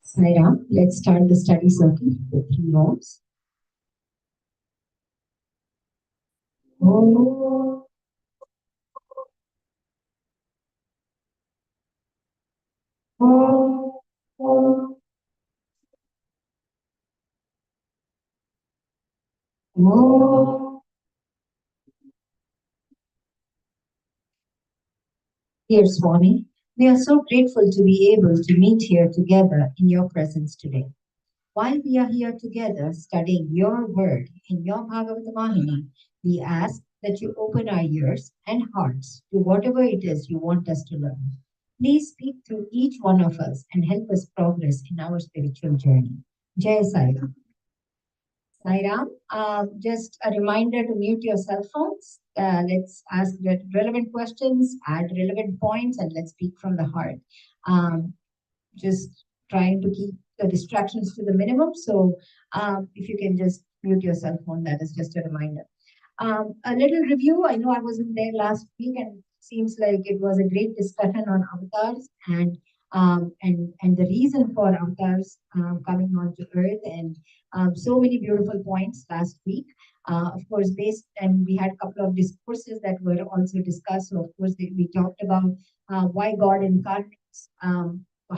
Saira, let's start the study circle with 3 rounds. Oh, oh, oh, oh. Dear Swami, we are so grateful to be able to meet here together in your presence today. While we are here together studying your word in your Bhagavatha Vahini, we ask that you open our ears and hearts to whatever it is you want us to learn. Please speak through each one of us and help us progress in our spiritual journey. Jai Sai Ram. Sairam, just a reminder to mute your cell phones. Let's ask relevant questions, add relevant points, and let's speak from the heart. Just trying to keep the distractions to the minimum. So if you can just mute your cell phone, that is just a reminder. A little review. I know I wasn't there last week, and seems like it was a great discussion on avatars and the reason for avatars coming onto Earth, and so many beautiful points last week. Of course, based and we had a couple of discourses that were also discussed. So of course, we talked about why God incarnates.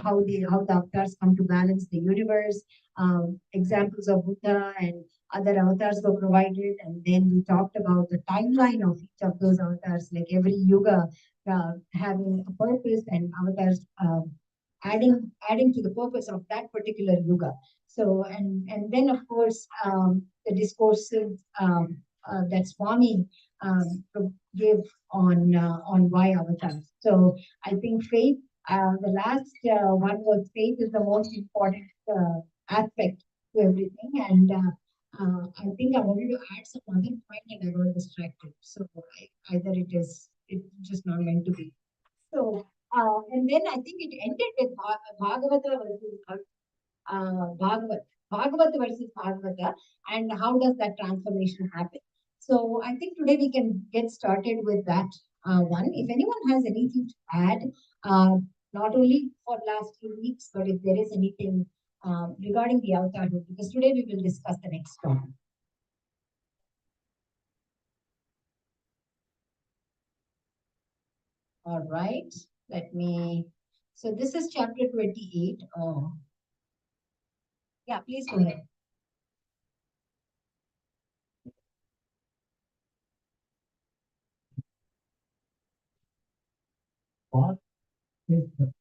How the avatars come to balance the universe, examples of Buddha and other avatars were provided, and then we talked about the timeline of each of those avatars, like every yuga having a purpose, and avatars adding to the purpose of that particular yuga. So, and then of course the discourses that Swami gave on why avatars. So I think faith. The last one was faith is the most important aspect to everything, and I think I wanted to add some other point and I got distracted. So either it's just not meant to be. So and then I think it ended with Bhagavata versus Bhagavat versus Bhagavata, and how does that transformation happen? So I think today we can get started with that one. If anyone has anything to add, uh, not only for last few weeks, but if there is anything regarding the avatar, because today we will discuss the next one. All right, let me. So this is chapter 28. Oh, yeah, please go ahead. What is the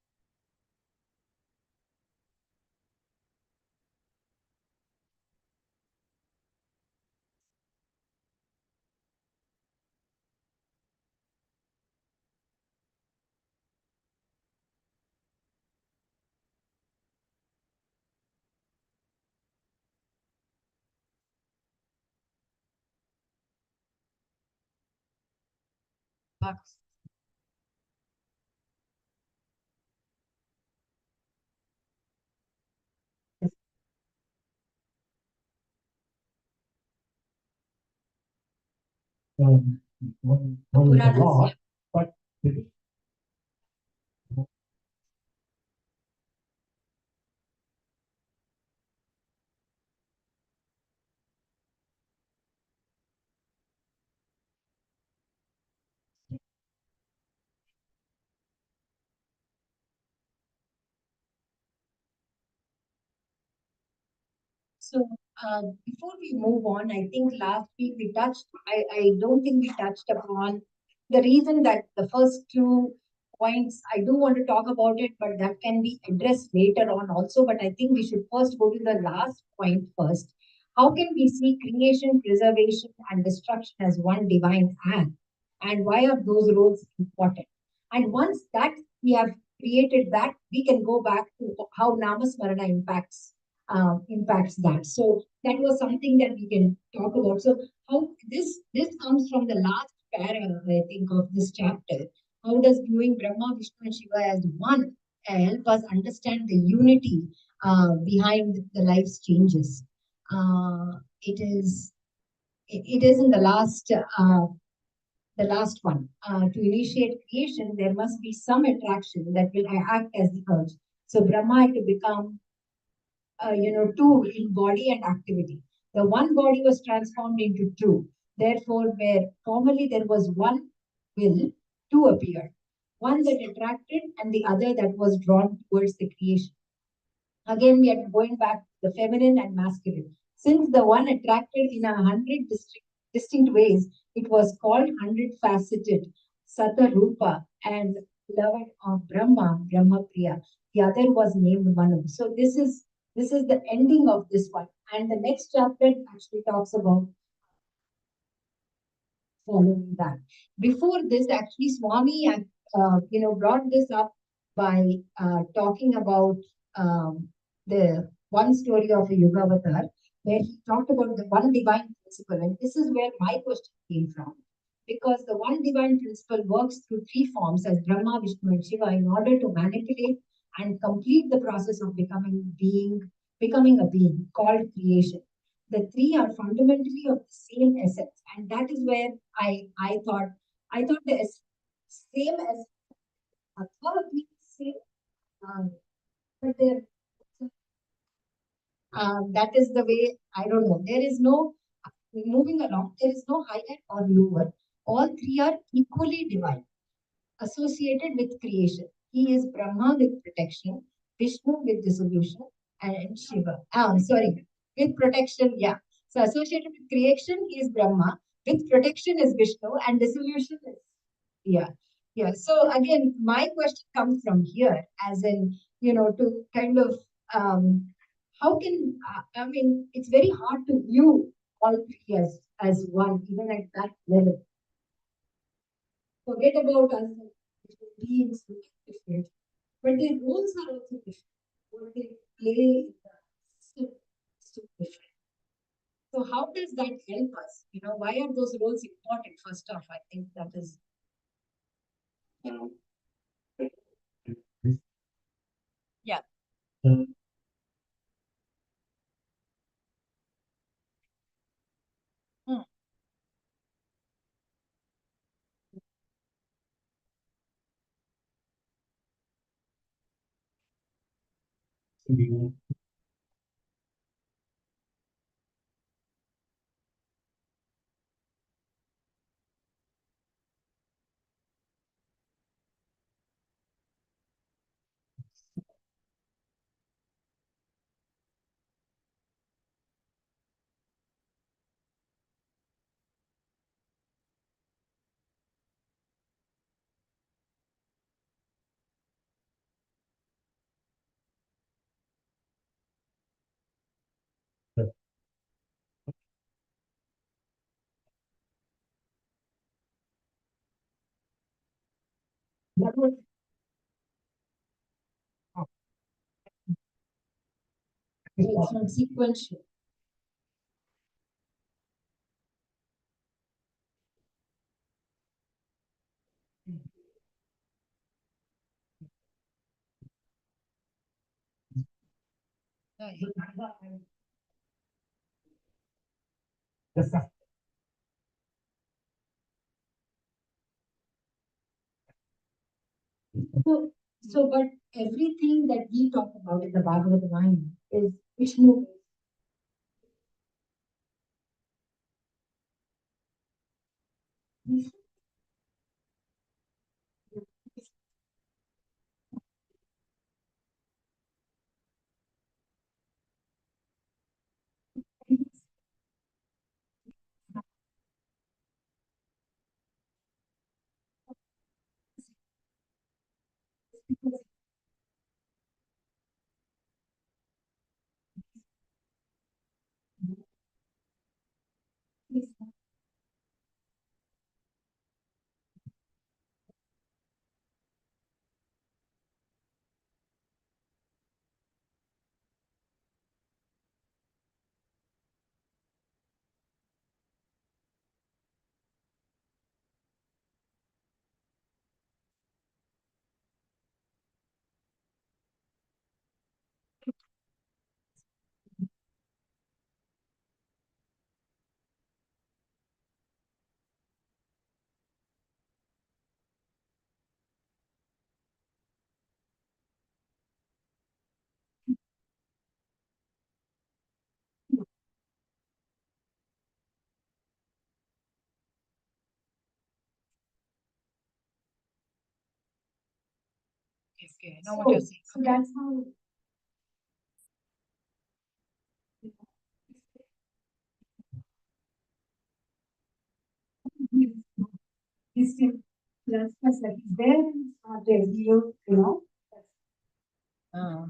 box? One is a law, but so before we move on, I think last week I don't think we touched upon the reason that the first two points, I do want to talk about it, but that can be addressed later on also. But I think we should first go to the last point first. How can we see creation, preservation, and destruction as one divine act? And why are those roles important? And once that we have created that, we can go back to how Namasmarana impacts that. So that was something that we can talk about. So how this comes from the last para, I think, of this chapter. How does viewing Brahma, Vishnu, and Shiva as one help us understand the unity behind the life's changes? It is in the last one. To initiate creation, there must be some attraction that will act as the urge. So Brahma had to become two in body and activity. The one body was transformed into two. Therefore, where formerly there was one will, two appeared. One that attracted and the other that was drawn towards the creation. Again, we are going back to the feminine and masculine. Since the one attracted in 100 distinct ways, it was called 100 faceted Satarupa and beloved of Brahma, Brahma Priya. The other was named Manu. So this is the ending of this one. And the next chapter actually talks about following that. Before this, actually, Swami, brought this up by talking about the one story of a Yugavatar, where he talked about the one divine principle. And this is where my question came from. Because the one divine principle works through three forms as Brahma, Vishnu, and Shiva in order to manipulate and complete the process of becoming a being called creation. The three are fundamentally of the same essence, and that is where I thought the same as authority same, um, but there that is the way. I don't know. There is no moving along. There is no higher or lower. All three are equally divine, associated with creation. He is Brahma with protection, Vishnu with dissolution, and Shiva. Sorry, with protection, yeah. So associated with creation, he is Brahma. With protection is Vishnu, and dissolution is yeah. Yeah. So again, my question comes from here, as in, to kind of how can I mean, it's very hard to view all three as one, even at that level. Forget about us as beings look different, but their roles are also different. What they play in the system is so different. So how does that help us? Why are those roles important? First off, I think that is. Yeah. Hmm. That was it's not sequential. So, but everything that we talk about in the Bhagavad Vahini is Vishnu. Okay, know what you're saying. So that's how he's still plus like he's there and there. You know. Uh,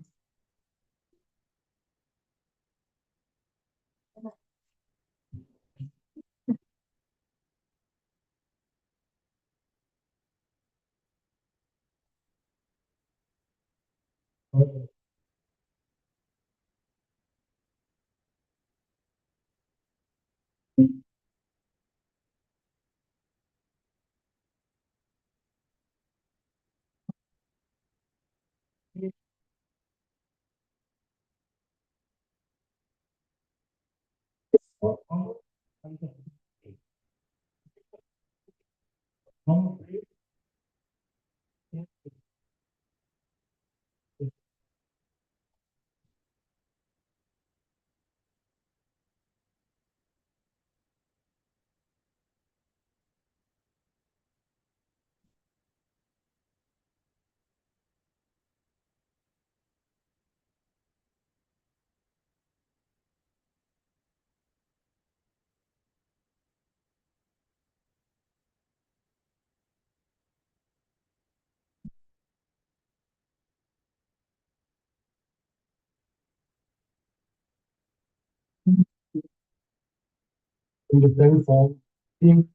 in the sense of being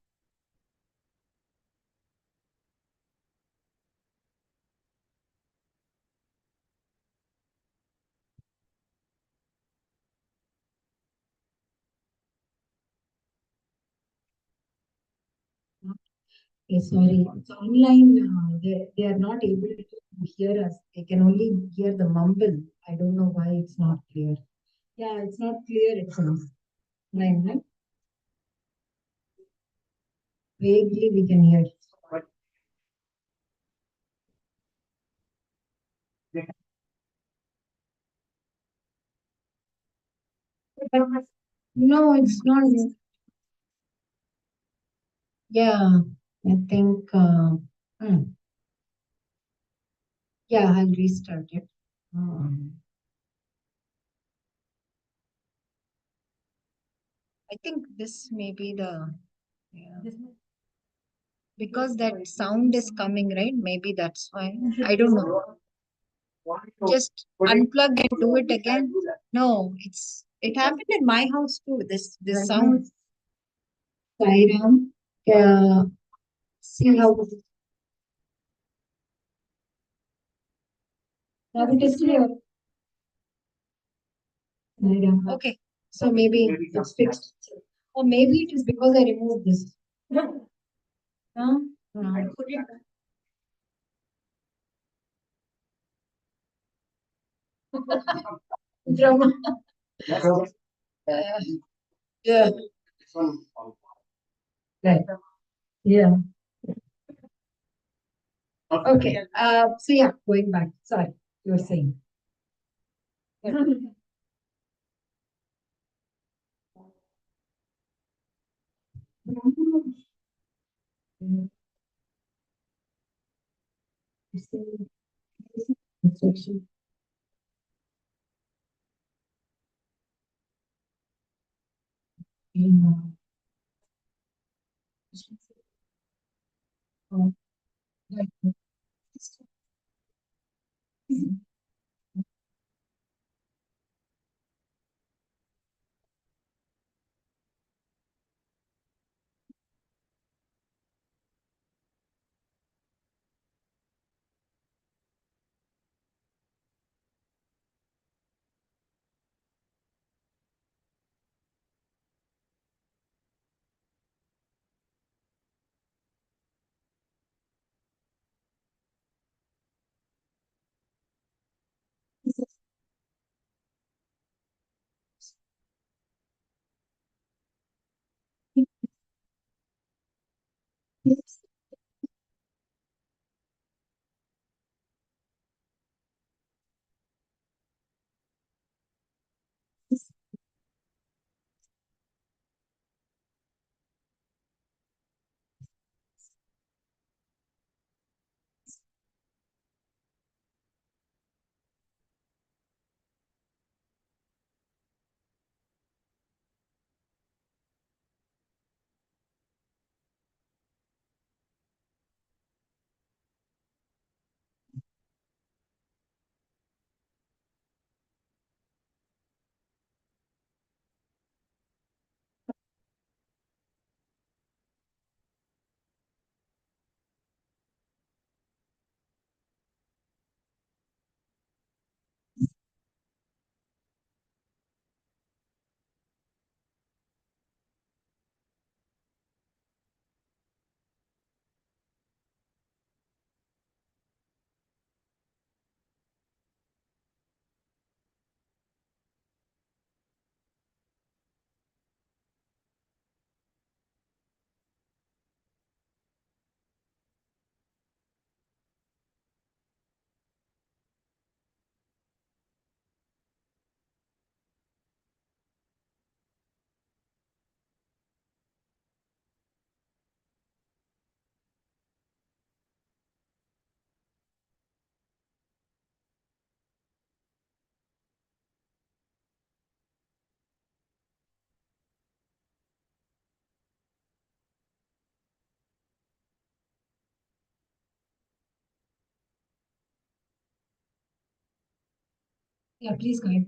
okay, sorry. So online, they are not able to hear us. They can only hear the mumble. I don't know why it's not clear. Yeah, it's not clear. It seems. Online, right? Vaguely we can hear. No, it's not. Yeah, I think. Yeah, I'll restart it. Um, I think this may be the. Yeah. Because that sound is coming, right? Maybe that's why. I don't know. Just unplug and do it again. No, it happened in my house too. This sound. Sairam. See how now it is clear. Sairam. Okay, so maybe it's fixed. Or maybe it is because I removed this. No, no. Put it drama. Uh, yeah. Right. Yeah. Okay. So yeah, going back. Sorry, you were saying. Instruction. Yeah, please go ahead.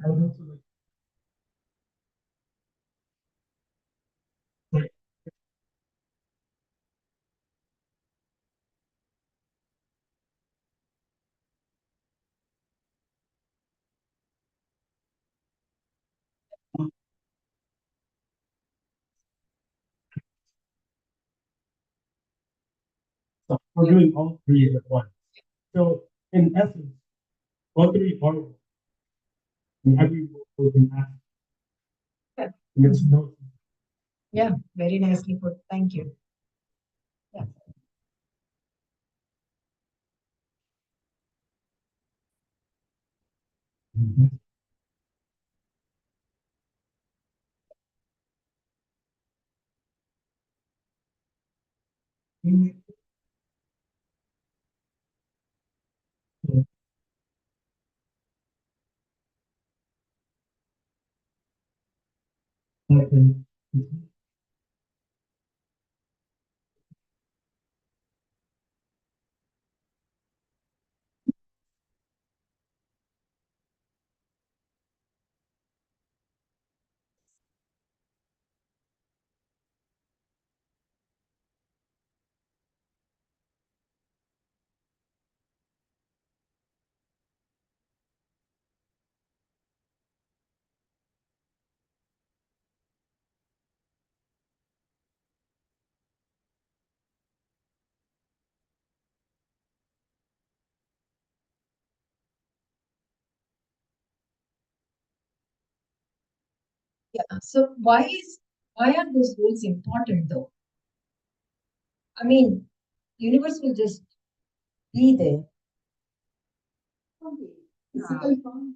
So we're doing all three at once. So in essence, all three are in every role in ask. Yeah. It's no. Yeah, very nicely put. Thank you. Yeah. Mhm. Mhm. Okay. Yeah. So why are those rules important though? I mean, universe will just be there. Okay. Physical form.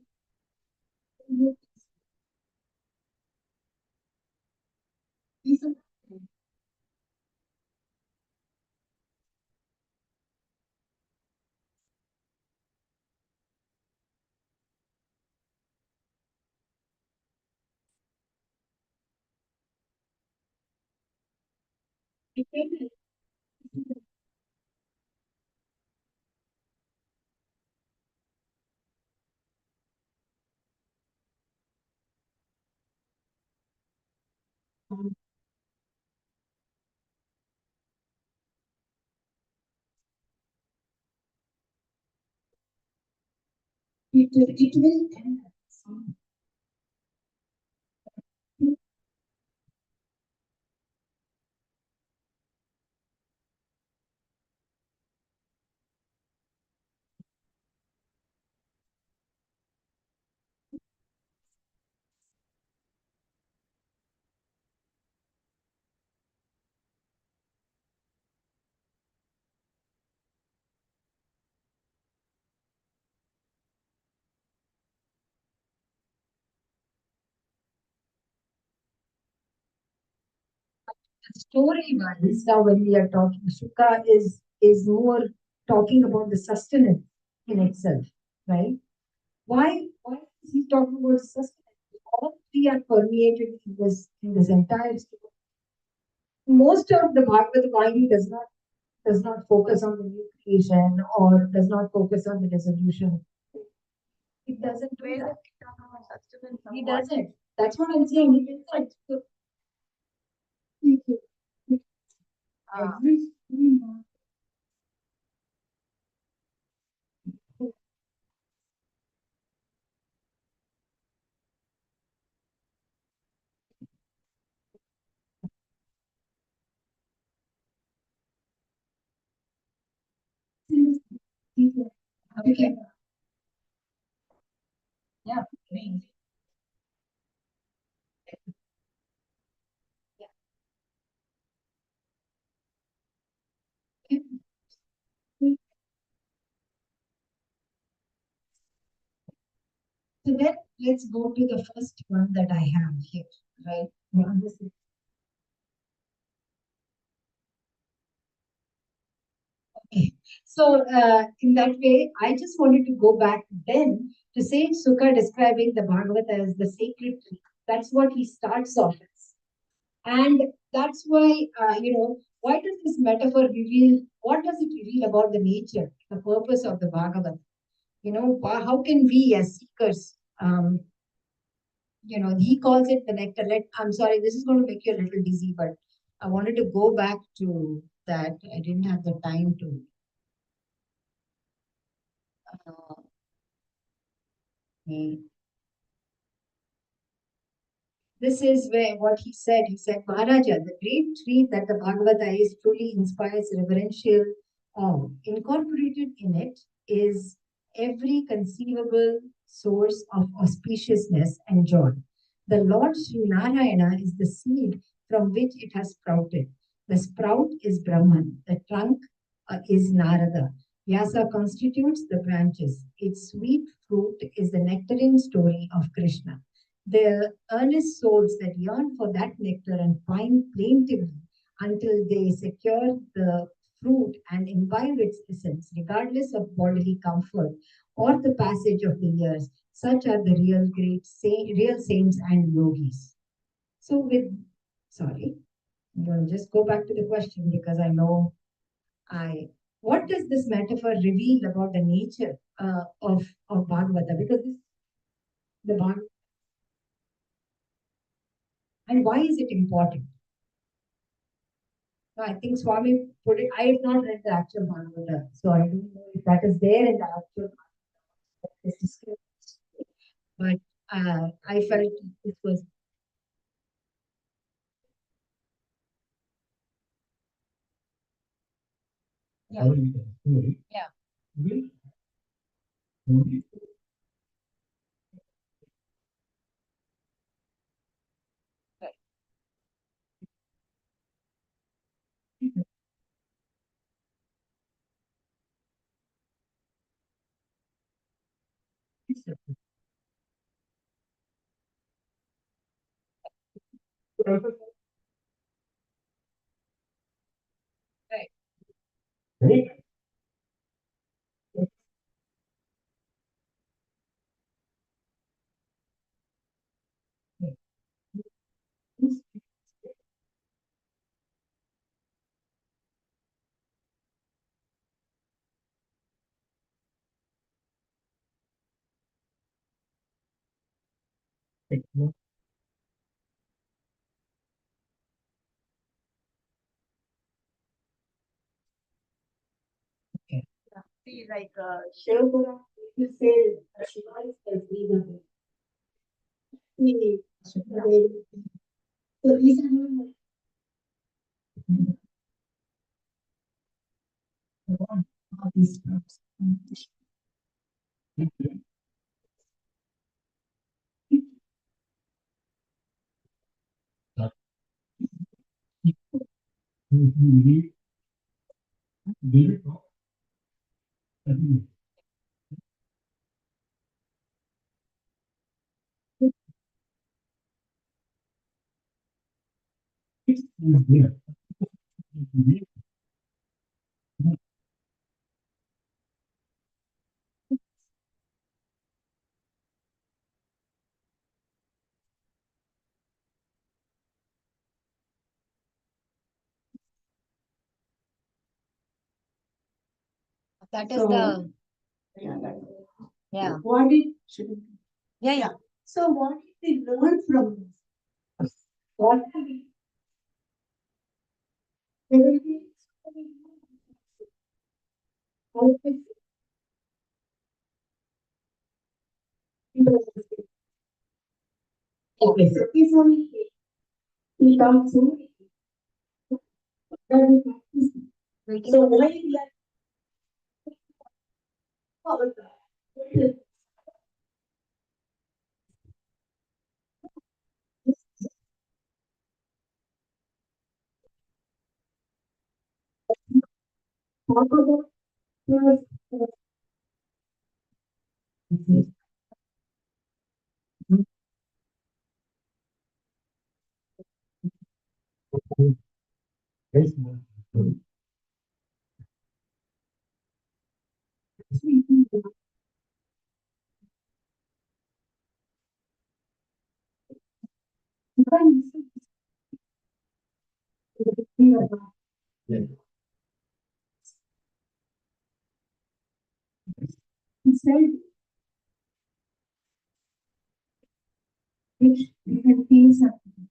It will end at some story wise. Now, when we are talking, Sukha is more talking about the sustenance in itself, right? Why is he talking about sustenance? All three are permeated in this entire story. Most of the Bhagavad Vahini does not focus on the new creation or does not focus on the resolution. It doesn't do Where that. does it talk about sustenance He somewhat? doesn't. That's what I'm saying. He doesn't. So, Ah, every story okay. Yeah. Great. Yeah. So then let's go to the first one that I have here, right? Yeah, this is okay. So in that way, I just wanted to go back then to say Sukha describing the Bhagavata as the sacred tree. That's what he starts off as. And that's why, why does this metaphor reveal, what does it reveal about the nature, the purpose of the Bhagavad? How can we as seekers Um, he calls it the nectar. I'm sorry, this is going to make you a little dizzy, but I wanted to go back to that. I didn't have the time to. Uh, hmm. This is where what he said. He said, Maharaja, the great tree that the Bhagavata is truly inspires reverential awe. Incorporated in it is every conceivable source of auspiciousness and joy. The Lord Sri Narayana is the seed from which it has sprouted. The sprout is Brahman, the trunk is Narada. Vyasa constitutes the branches. Its sweet fruit is the nectarine story of Krishna. The earnest souls that yearn for that nectar and pine plaintively until they secure the fruit and imbibe its essence, regardless of bodily comfort or the passage of the years. Such are the real saints and yogis. So, sorry, I'm going to just go back to the question because I know I. What does this metaphor reveal about the nature of Bhagavata? Because the Bhagavata, and why is it important? So I think Swami put it. I have not read the actual Bhagavata, so I don't know if that is there in the actual Bhagavata. But I felt this was Yeah. Story. Yeah. Will only right. right? Okay. See, like Shivapura, you say Shiva is the so these are not all these terms. That we will talk. Is there. That is So, the Yeah, yeah. what did Yeah. so what did we learn from this? What have we there will be so many conflicts in the okay, so it's only we come to that we practice. So why we are followed that? Talk about first, Very small. Yeah. he said which you can feel something.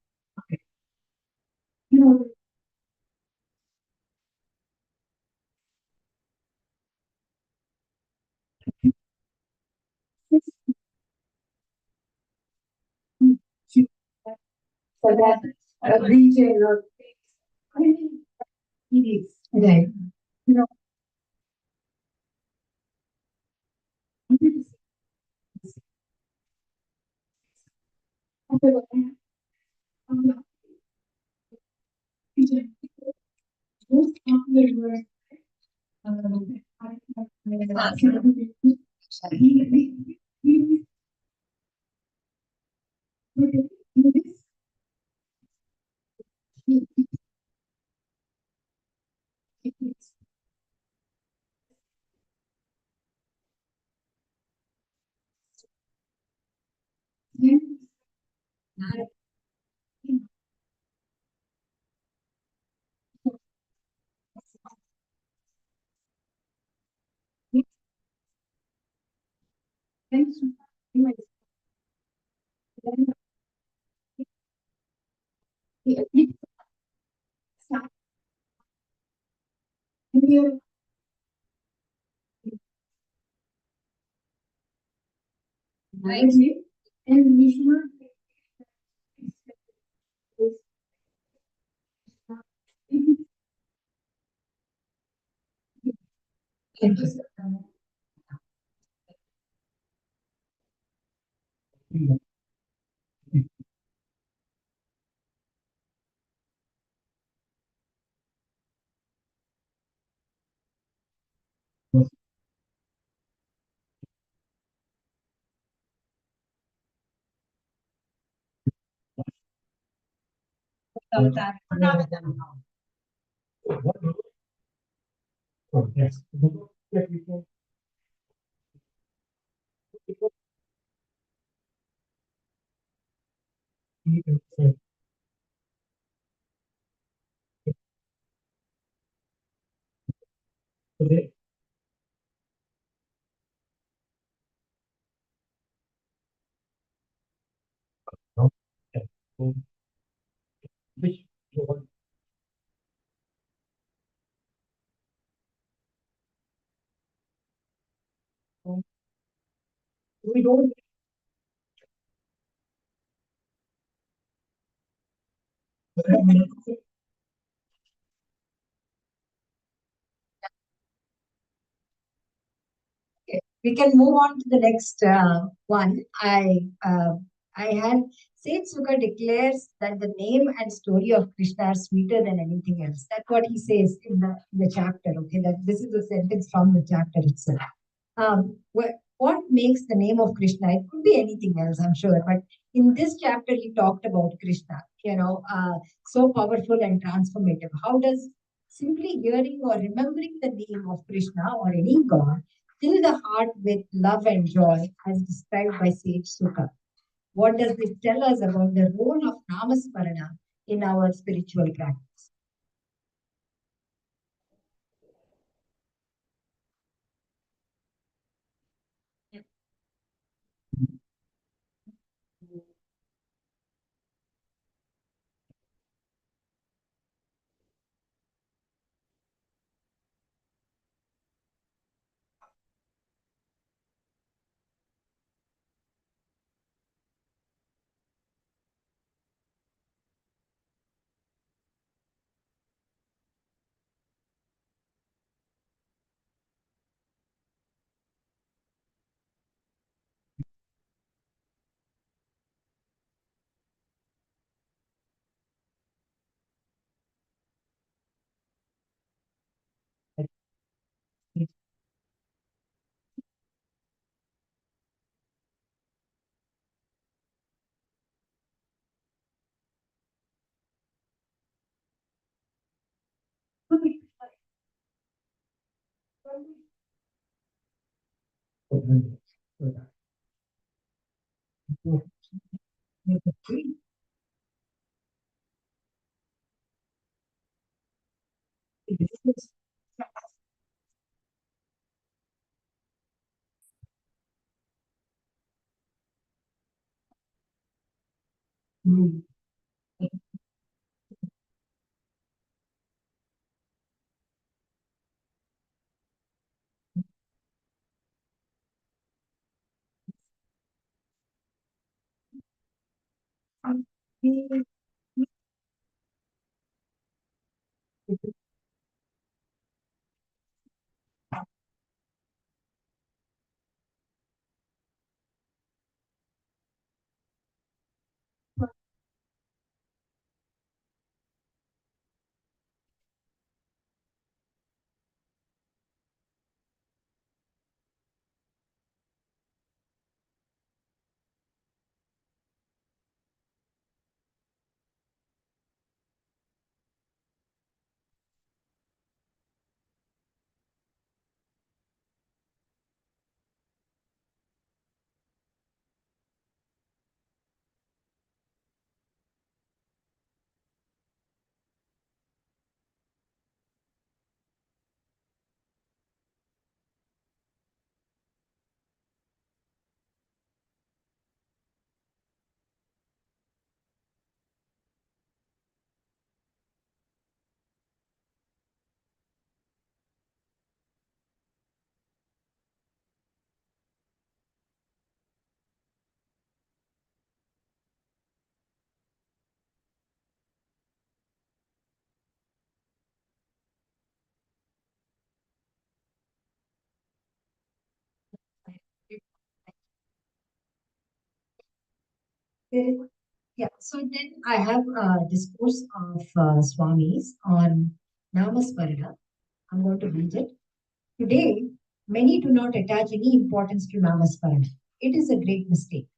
You know, this for that region or I mean, it is. Right. You know, it is. Most popular word, Right. and we should not Without that. Yes. We don't. Okay, we can move on to the next one. I had Setsuka declares that the name and story of Krishna are sweeter than anything else. That's what he says in the chapter. Okay, that this is a sentence from the chapter itself. What makes the name of Krishna? It could be anything else, I'm sure, but in this chapter he talked about Krishna. So powerful and transformative. How does simply hearing or remembering the name of Krishna or any god fill the heart with love and joy, as described by Sage Sukha? What does this tell us about the role of Namasmarana in our spiritual practice? Mm. Yeah, so then I have a discourse of Swamis on Namasmarana. I'm going to read it. Today, many do not attach any importance to Namasmarana. It is a great mistake.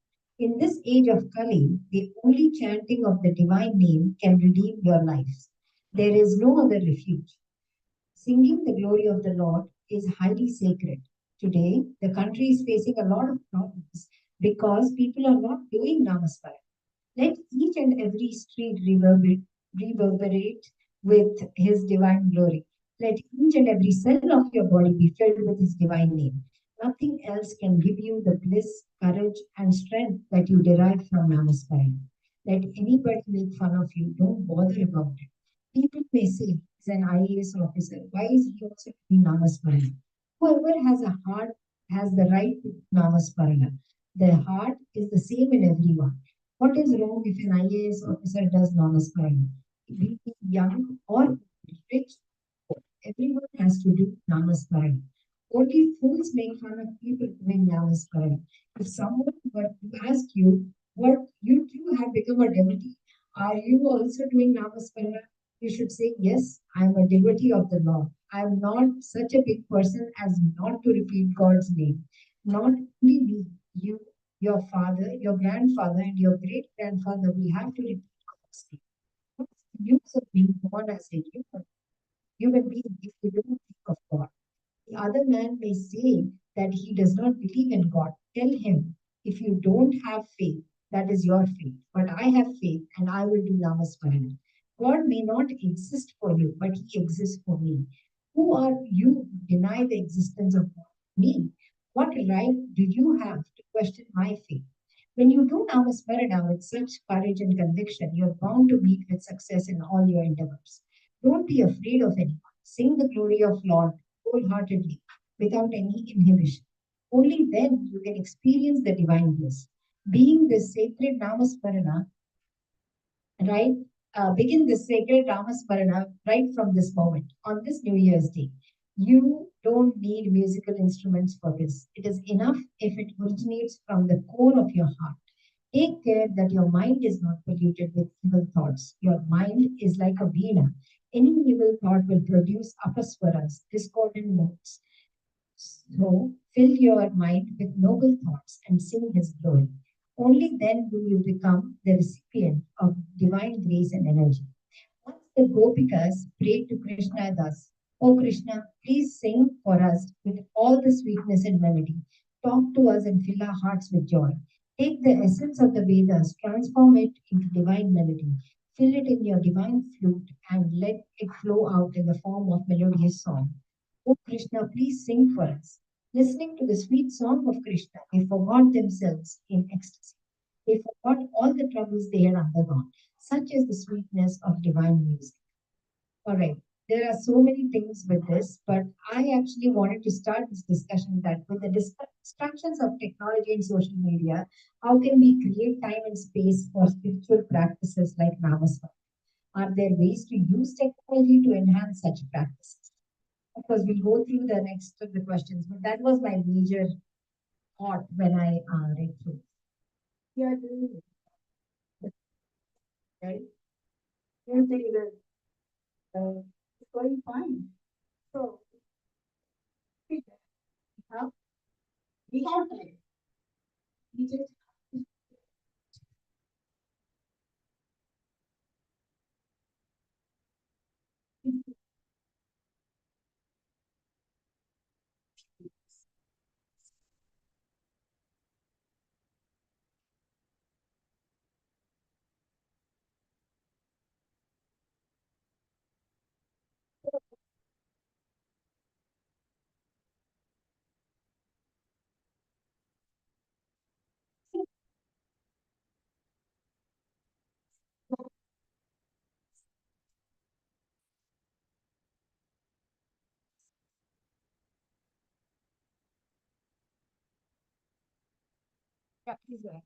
In this age of Kali, the only chanting of the divine name can redeem your lives. There is no other refuge. Singing the glory of the Lord is highly sacred. Today, the country is facing a lot of problems because people are not doing Namasmarana. Let each and every street reverberate with His divine glory. Let each and every cell of your body be filled with His divine name. Nothing else can give you the bliss, courage, and strength that you derive from Namasmarana. Let anybody make fun of you. Don't bother about it. People may say, he's an IAS officer. Why is he also doing Namasmarana? Whoever has a heart has the right to do Namasmarana. The heart is the same in everyone. What is wrong if an IAS officer does Namasmarana? Be he young or rich, everyone has to do Namasmarana. Only fools make fun of people doing Namasmarana. If someone were to ask you what you too have become a devotee, are you also doing Namasmarana? You should say, yes, I am a devotee of the Lord. I am not such a big person as not to repeat God's name. Not only me, you, your father, your grandfather, and your great grandfather will have to repeat God's name. What's the use of being born as a human being if you don't think of God? The other man may say that he does not believe in God. Tell him, if you don't have faith, that is your faith. But I have faith and I will do Namasmarana. God may not exist for you, but He exists for me. Who are you to deny the existence of me? What right do you have to question my faith? When you do Namasmarana with such courage and conviction, you're bound to meet with success in all your endeavors. Don't be afraid of anyone. Sing the glory of Lord wholeheartedly, without any inhibition. Only then you can experience the divine bliss. Being the sacred Namasmarana, right? Begin this sacred Namasmarana right from this moment, on this New Year's Day. You don't need musical instruments for this. It is enough if it originates from the core of your heart. Take care that your mind is not polluted with evil thoughts. Your mind is like a veena. Any evil thought will produce apaswaras, discordant notes. So fill your mind with noble thoughts and sing His glory. Only then will you become the recipient of divine grace and energy. Once the Gopikas prayed to Krishna thus, O Krishna, please sing for us with all the sweetness and melody. Talk to us and fill our hearts with joy. Take the essence of the Vedas, transform it into divine melody. Fill it in your divine flute and let it flow out in the form of melodious song. O Krishna, please sing for us. Listening to the sweet song of Krishna, they forgot themselves in ecstasy. They forgot all the troubles they had undergone. Such is the sweetness of divine music. All right. There are so many things with this, but I actually wanted to start this discussion that with the distractions of technology and social media, how can we create time and space for spiritual practices like Namaswara? Are there ways to use technology to enhance such practices? Of course, we'll go through the next of the questions, but that was my major thought when I read through. Yeah, doing it, right? You're saying that it's going fine. So we have we have time. We just Yeah, please go ahead.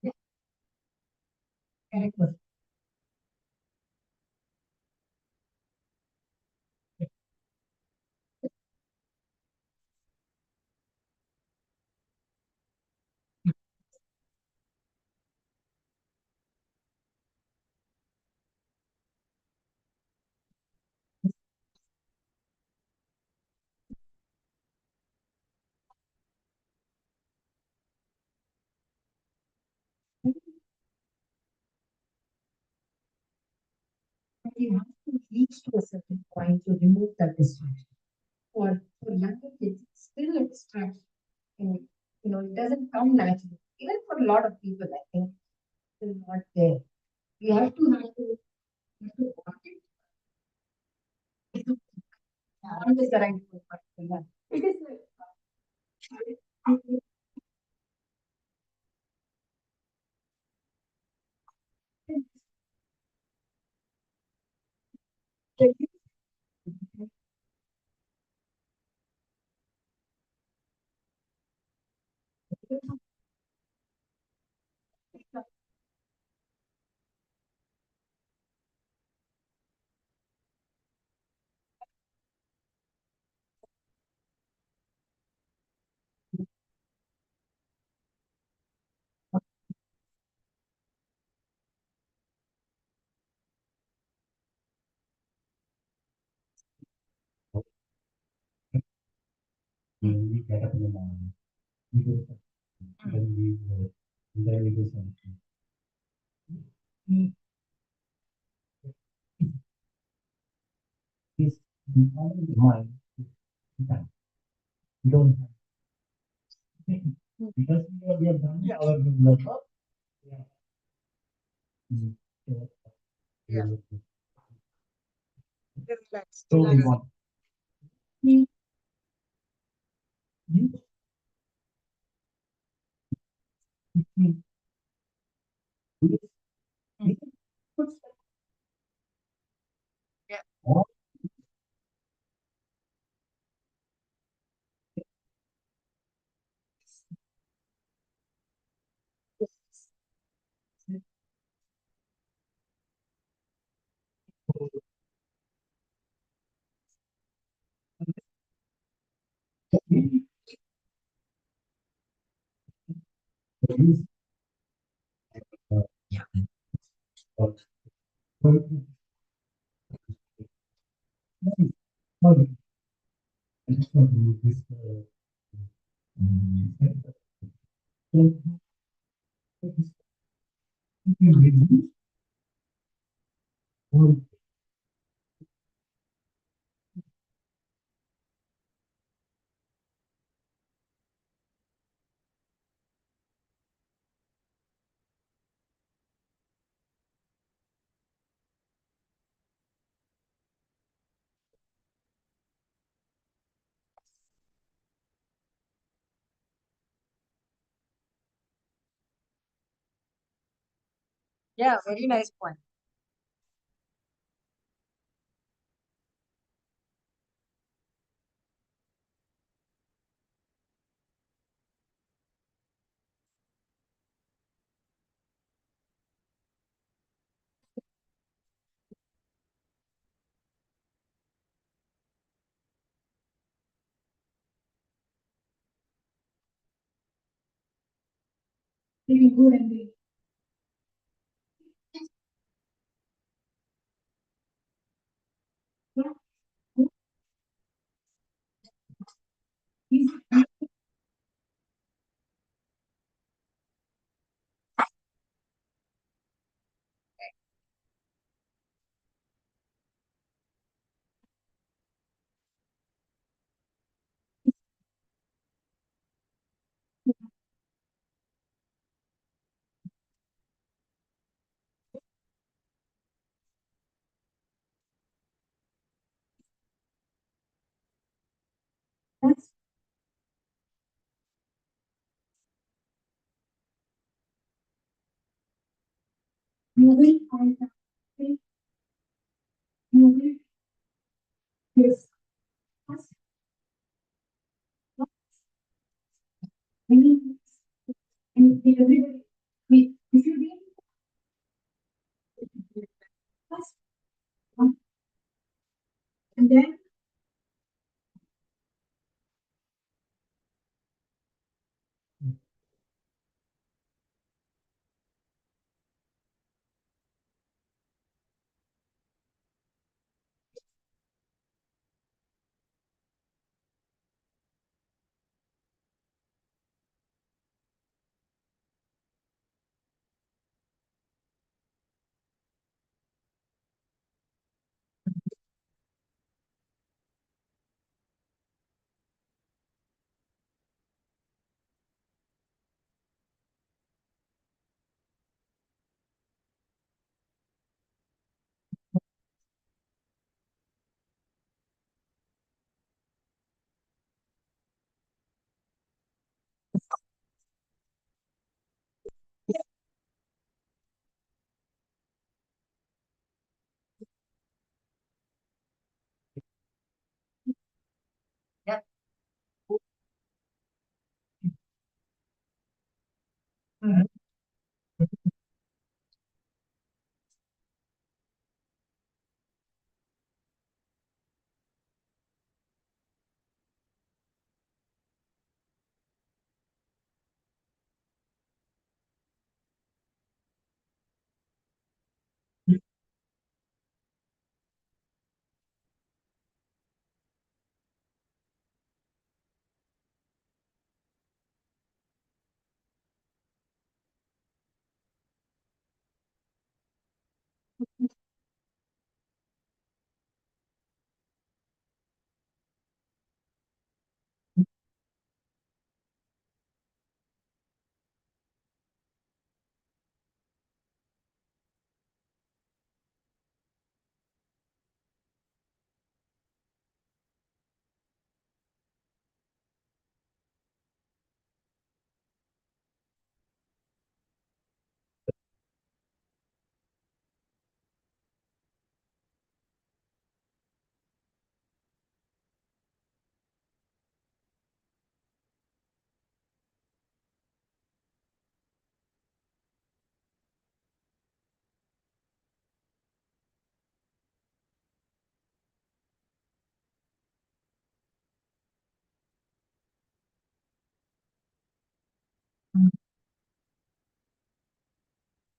Yeah, correct. But you have to reach to a certain point to remove that distraction. For younger kids, it's still a distraction. And, it doesn't come naturally. Even for a lot of people, I think it's not there. You have to want it. Want is the right word, but yeah. it is like We get up in the morning, we do something, then we work, and then we do something. We is the only mind that we don't have because we are done our developer. Yeah. Mm. So, Yeah. so we want we you we we we put Yeah. all use Yeah. but but but I just want to this so you can reduce or Yeah, very nice point. Very good and very. Yeah. He's that's moving on the moving his us many and everybody with if you read us and then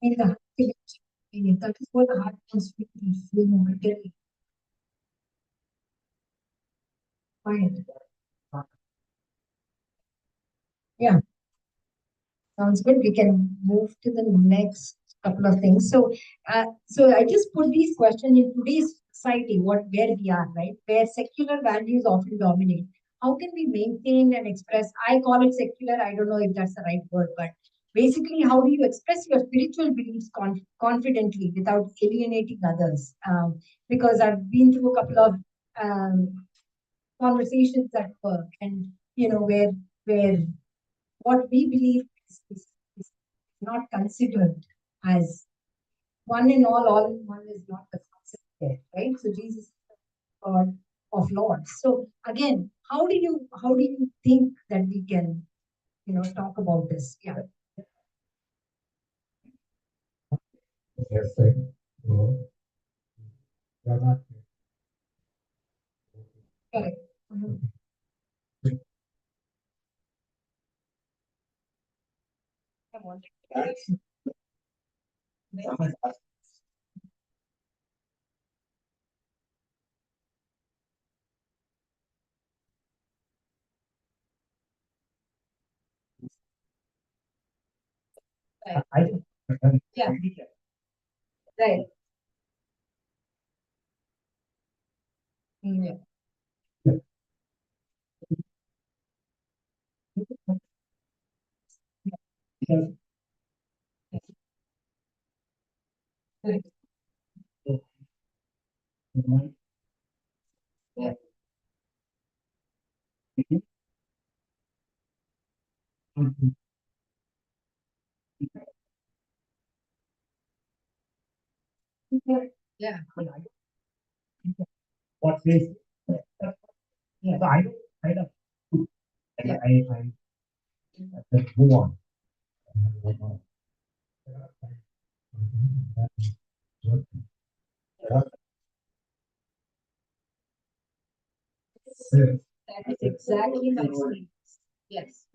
in the heart experience. That is what the heart wants to feel momentarily. Fine. Yeah. Sounds good. We can move to the next couple of things. So I just put these questions in today's society, where we are, right? Where secular values often dominate. How can we maintain and express? I call it secular. I don't know if that's the right word, but basically, how do you express your spiritual beliefs confidently without alienating others? Because I've been through a couple of um, conversations at work, and where what we believe is not considered as one in all in one is not the concept there, right? So Jesus is God of Lords. So again, how do you think that we can talk about this? Yeah, Yes, sir. So, you're not- correct. Mhm. Come on. Right. I don't. Yeah. Right. Yeah. Right. Yeah. Yeah. What is? Yeah. So I don't. Yeah. I move on. That is exactly my experience. Yes.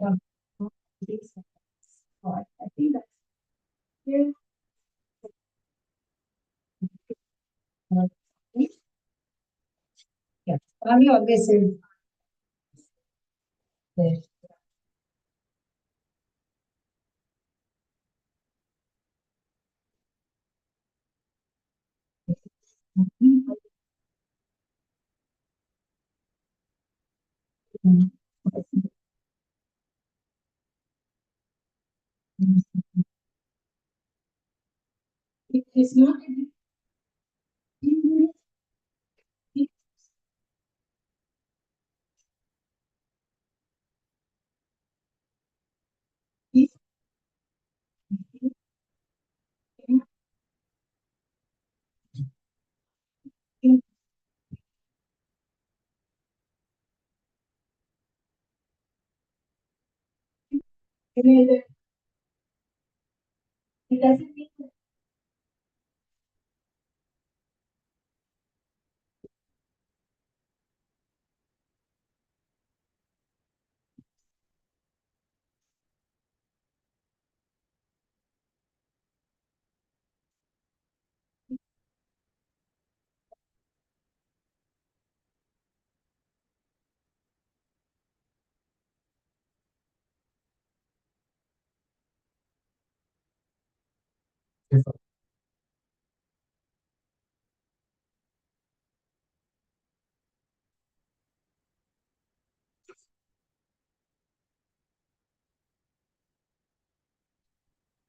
Um, I think that's here. Yeah. Swami always says that. It's not it doesn't mean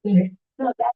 No, that,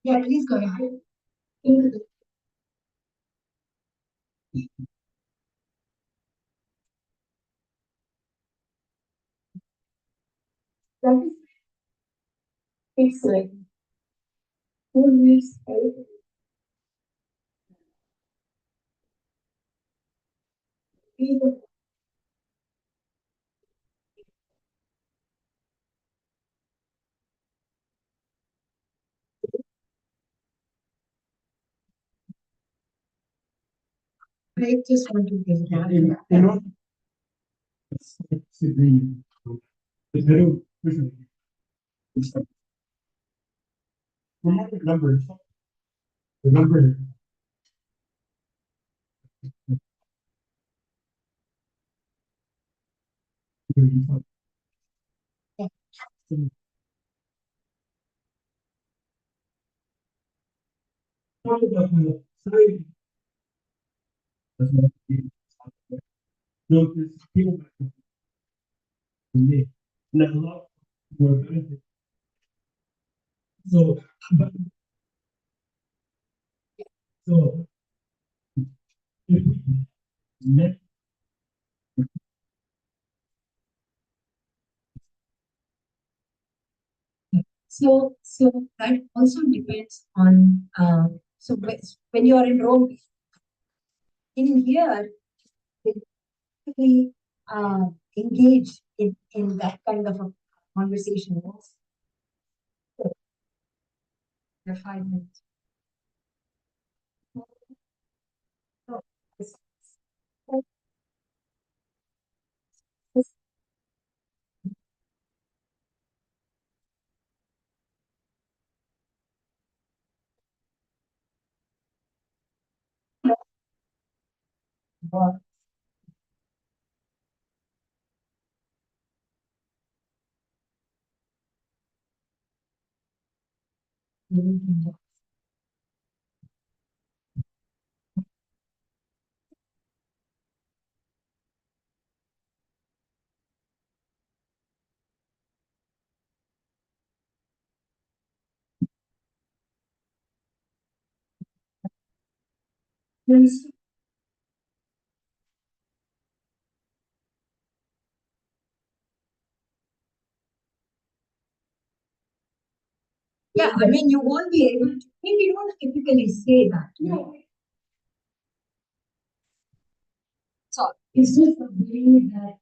Yeah, please go ahead. that is, it's like, who needs everything? Be the I just want to get that. You know, it's agreement. The middle vision. Remember the numbers. Remember. Talk about the side. Notice people back to me. And a lot more benefit. So, but, so if we met. So that also depends on, so when you are in Rome, in here, they really engage in that kind of a conversation. Refinement. Yeah, I mean, you won't be able to, maybe you don't typically say that. no, So it's just a way that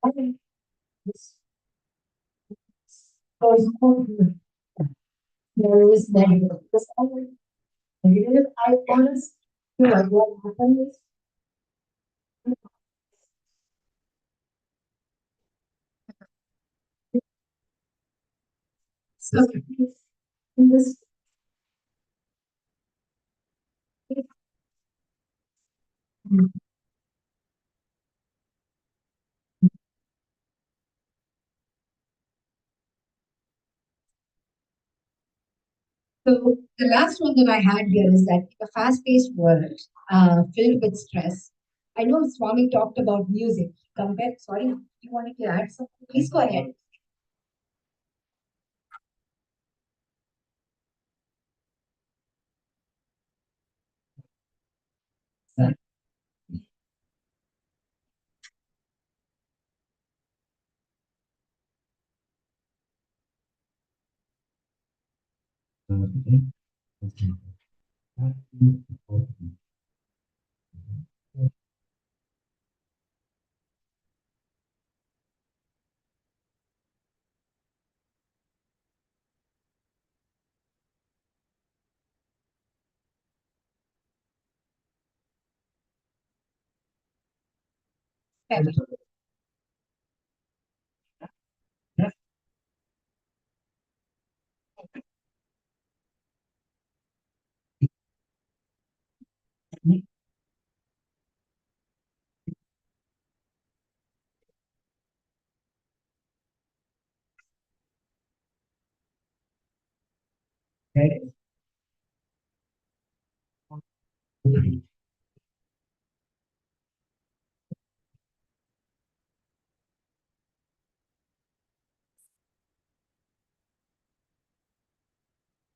I think this goes on to there is negative. Because always negative, I honestly feel like what happened is so in this So the last one that I had here is that in a fast-paced world filled with stress, I know Swami talked about music. Compare, sorry, you wanted to add something? Please go ahead. Yeah.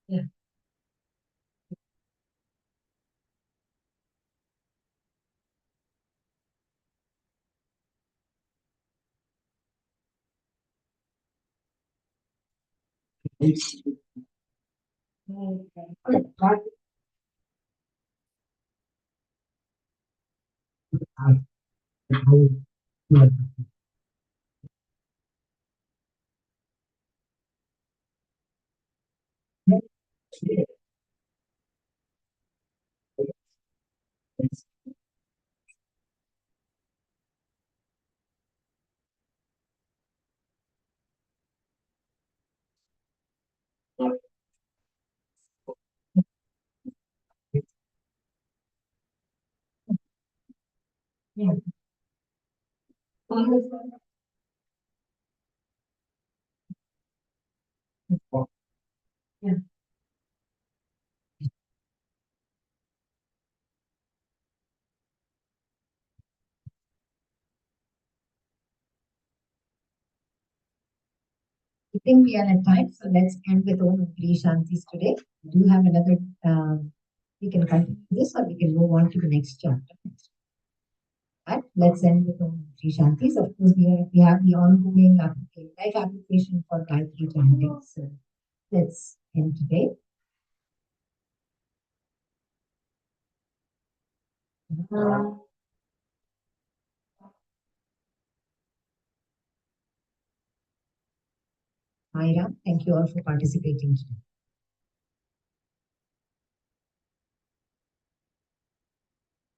Yeah. Yeah. I think we are at time, so let's end with Om and Three Shantis today. We do have another, we can continue this or we can move on to the next chapter. But let's end with Om and Three Shantis. Of course, we have the ongoing life application for Gayatri chanting. So let's end today. Myra, thank you all for participating today.